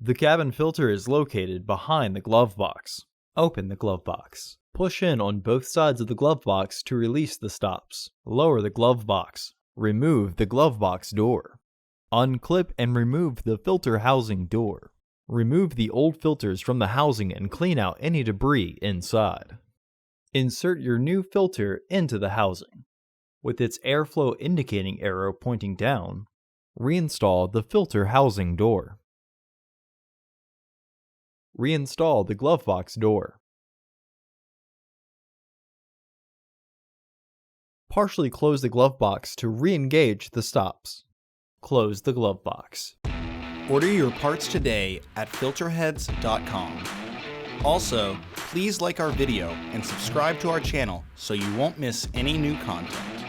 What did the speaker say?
The cabin filter is located behind the glove box. Open the glove box. Push in on both sides of the glove box to release the stops. Lower the glove box. Remove the glove box door. Unclip and remove the filter housing door. Remove the old filters from the housing and clean out any debris inside. Insert your new filter into the housing. With its airflow indicating arrow pointing down, reinstall the filter housing door. Reinstall the glove box door. Partially close the glove box to re-engage the stops. Close the glove box. Order your parts today at filterheads.com. Also, please like our video and subscribe to our channel so you won't miss any new content.